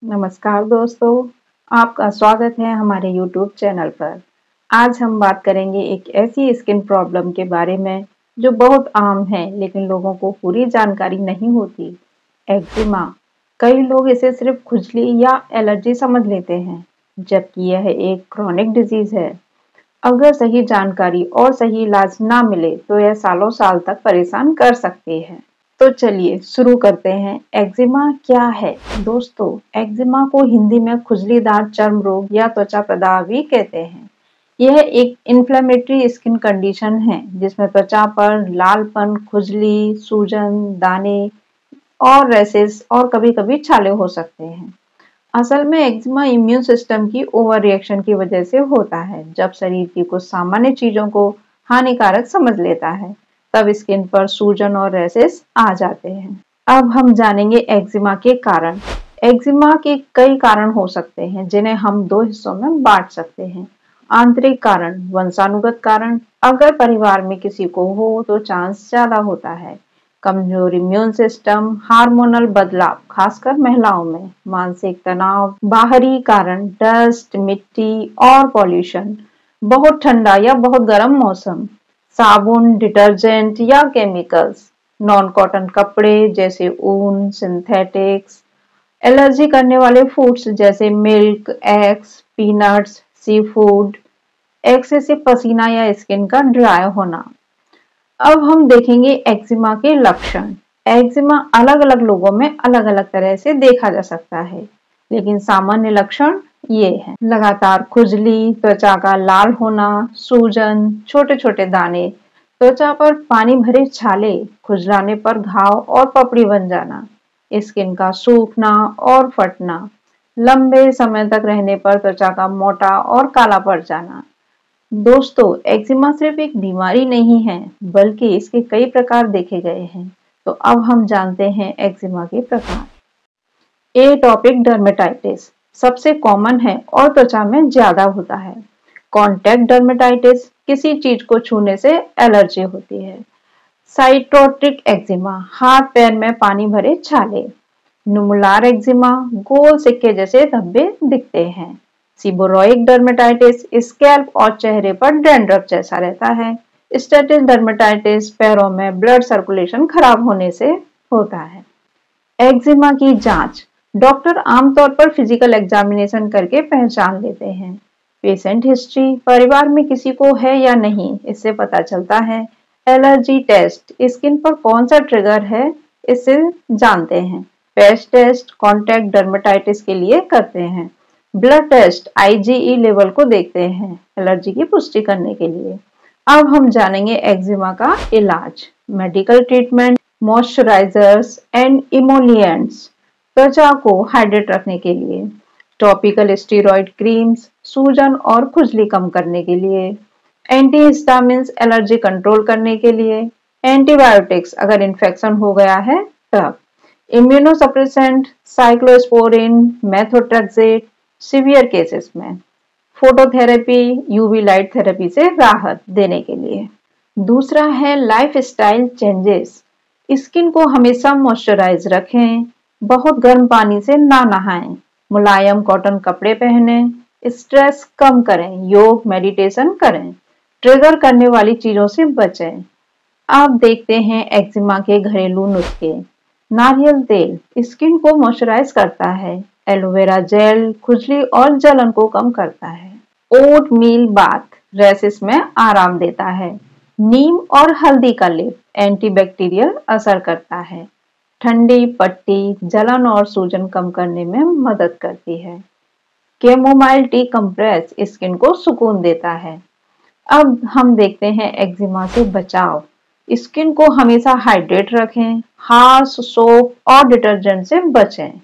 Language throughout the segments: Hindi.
नमस्कार दोस्तों, आपका स्वागत है हमारे YouTube चैनल पर। आज हम बात करेंगे एक ऐसी स्किन प्रॉब्लम के बारे में जो बहुत आम है लेकिन लोगों को पूरी जानकारी नहीं होती। एक्जिमा। कई लोग इसे सिर्फ खुजली या एलर्जी समझ लेते हैं, जबकि यह एक क्रॉनिक डिजीज है। अगर सही जानकारी और सही इलाज ना मिले तो यह सालों साल तक परेशान कर सकती है। तो चलिए शुरू करते हैं। एक्जिमा क्या है? दोस्तों, एक्जिमा को हिंदी में खुजलीदार चर्म रोग या त्वचा प्रदाह भी कहते हैं। यह एक इन्फ्लेमेटरी स्किन कंडीशन है जिसमें त्वचा पर लालपन, खुजली, सूजन, दाने और रैशेस और कभी-कभी छाले हो सकते हैं। असल में एक्जिमा इम्यून सिस्टम की ओवर रिएक्शन की वजह से होता है। जब शरीर की कुछ सामान्य चीजों को हानिकारक समझ लेता है, तब स्किन पर सूजन और रैशेस आ जाते हैं। अब हम जानेंगे एक्जिमा के कारण। एक्जिमा के कई कारण हो सकते हैं जिन्हें हम दो हिस्सों में बांट सकते हैं। आंतरिक कारण, वंशानुगत कारण। अगर परिवार में किसी को हो तो चांस ज्यादा होता है। कमजोर इम्यून सिस्टम, हार्मोनल बदलाव खासकर महिलाओं में, मानसिक तनाव, बाहरी कारण, डस्ट, मिट्टी और पॉल्यूशन, बहुत ठंडा या बहुत गर्म मौसम, साबुन, डिटर्जेंट या केमिकल्स, नॉन कॉटन कपड़े जैसे ऊन, सिंथेटिक्स, एलर्जी करने वाले फूड्स जैसे milk, eggs, peanuts, sea food, excessive पसीना या स्किन का ड्राई होना। अब हम देखेंगे एक्जिमा के लक्षण। एक्जिमा अलग-अलग लोगों में अलग-अलग तरह से देखा जा सकता है, लेकिन सामान्य लक्षण ये हैं। लगातार खुजली, त्वचा का लाल होना, सूजन, छोटे-छोटे दाने, त्वचा पर पानी भरे छाले, खुजलाने पर घाव और पपड़ी बन जाना, स्किन का सूखना और फटना, लंबे समय तक रहने पर त्वचा का मोटा और काला पड़ जाना। दोस्तों, एक्जिमा सिर्फ एक बीमारी नहीं है, बल्कि इसके कई प्रकार देखे गए हैं। तो अब हम जानते हैं एक्जिमा के प्रकार। एटॉपिक डर्मेटाइटिस सबसे कॉमन है और त्वचा में ज्यादा होता है। कॉन्टैक्ट डर्मेटाइटिस, किसी चीज को छूने से एलर्जी होती है। साइटोटिक एक्जिमा, हाथ पैर में पानी भरे छाले। नुमुलार एक्जिमा, गोल सिक्के जैसे धब्बे दिखते हैं। सीबोरोइक डर्मेटाइटिस, स्कैल्प और चेहरे पर डैंड्रफ जैसा रहता है। स्टेटिस डर्मेटाइटिस, पैरों में ब्लड सर्कुलेशन खराब होने से होता है। एक्जिमा की जांच, डॉक्टर आमतौर पर फिजिकल एग्जामिनेशन करके पहचान लेते हैं। पेशेंट हिस्ट्री, परिवार में किसी को है या नहीं, इससे पता चलता है। एलर्जी टेस्ट, स्किन पर कौन सा ट्रिगर है, इससे जानते हैं। पैच टेस्ट, कॉन्टैक्ट डर्मेटाइटिस के लिए करते हैं। ब्लड टेस्ट, आईजीई लेवल को देखते हैं एलर्जी की पुष्टि करने के लिए। अब हम जानेंगे एक्जिमा का इलाज। Medical treatment, moisturisers and emollients, त्वचा को हाइड्रेट रखने के लिए। टॉपिकल स्टेरॉइड क्रीम्स, सूजन और खुजली कम करने के लिए। एंटीहिस्टामिन्स, एलर्जी कंट्रोल करने के लिए। एंटीबायोटिक्स, अगर इन्फेक्शन हो गया है तब। Immunosuppressant, cyclosporine, methotrexate, severe cases में। फोटोथेरेपी, यूवी लाइट थेरेपी से राहत देने के लिए। दूसरा है लाइफस्टाइल चेंजेस। स्किन को हमेशा मॉइस्चराइज रखें, बहुत गर्म पानी से ना नहाएं, मुलायम कॉटन कपड़े पहने, स्ट्रेस कम करें, योग मेडिटेशन करें, ट्रिगर करने वाली चीजों से बचें। अब देखते हैं एक्जिमा के घरेलू नुस्खे। नारियल तेल स्किन को मॉइस्चराइज करता है। एलोवेरा जेल खुजली और जलन को कम करता है। ओट मील बाथ रैशेस में आराम देता है। नीम और हल्दी का लेप एंटीबैक्टीरियल असर करता है। ठंडी पट्टी जलन और सूजन कम करने में मदद करती है। कैमोमाइल टी कंप्रेस स्किन को सुकून देता है। अब हम देखते हैं एक्जिमा से बचाव। स्किन को हमेशा हाइड्रेट रखें, हार्श सोप और डिटर्जेंट से बचें।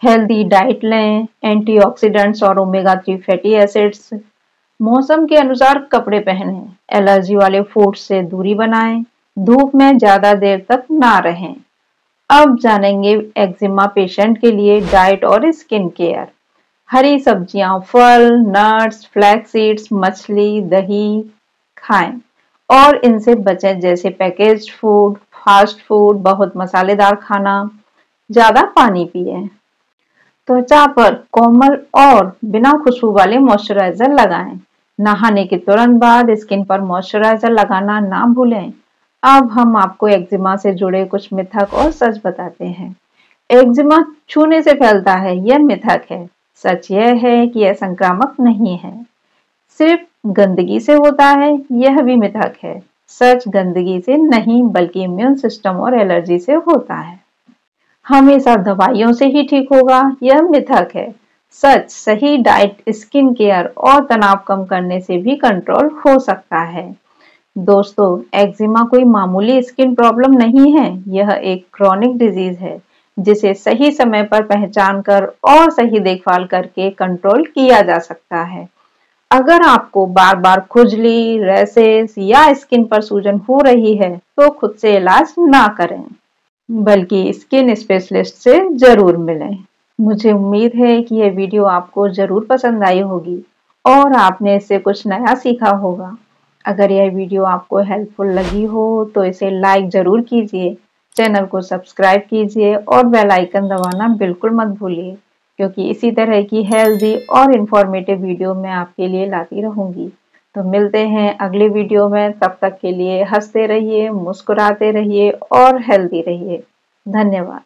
हेल्दी डाइट लें, एंटीऑक्सीडेंट्स और ओमेगा 3 फैटी एसिड्स। मौसम के अनुसार कपड़े पहनें, एलर्जी वाले फूड से दूरी बनाएं, धूप में ज्यादा देर तक ना रहें। अब जानेंगे एक्जिमा पेशेंट के लिए डाइट और स्किन केयर। हरी सब्जियां, फल, नट्स, फ्लैक्स सीड्स, मछली, दही खाएं और इनसे बचें जैसे पैकेज्ड फूड, फास्ट फूड, बहुत मसालेदार खाना। ज्यादा पानी पिएं। त्वचा पर कोमल और बिना खुशबू वाले मॉइस्चराइजर लगाएं। नहाने के तुरंत बाद स्किन पर मॉइस्चराइजर लगाना ना भूलें। अब हम आपको एक्जिमा से जुड़े कुछ मिथक और सच बताते हैं। एक्जिमा छूने से फैलता है, यह मिथक है। सच यह है कि यह संक्रामक नहीं है, सिर्फ गंदगी से होता है, यह भी मिथक है। सच गंदगी से नहीं बल्कि इम्यून सिस्टम और एलर्जी से होता है। हमेशा दवाइयों से ही ठीक होगा, यह मिथक है। सच सही डाइट, स्किन केयर और तनाव कम करने से भी कंट्रोल हो सकता है। दोस्तों, एक्जिमा कोई मामूली स्किन प्रॉब्लम नहीं है, यह एक क्रॉनिक डिजीज है जिसे सही समय पर पहचान कर और सही देखभाल करके कंट्रोल किया जा सकता है। अगर आपको बार-बार खुजली, रैशेस या स्किन पर सूजन हो रही है, तो खुद से इलाज ना करें, बल्कि स्किन स्पेशलिस्ट से जरूर मिलें। मुझे उम्मीद है कि यह वीडियो आपको जरूर पसंद आई होगी और आपने इससे कुछ नया सीखा होगा। अगर यह वीडियो आपको हेल्पफुल लगी हो तो इसे लाइक जरूर कीजिए, चैनल को सब्सक्राइब कीजिए और बेल आइकन दबाना बिल्कुल मत भूलिए, क्योंकि इसी तरह की हेल्दी और इंफॉर्मेटिव वीडियो मैं आपके लिए लाती रहूंगी। तो मिलते हैं अगले वीडियो में, तब तक के लिए हंसते रहिए, मुस्कुराते रहिए और हेल्दी रहिए। धन्यवाद।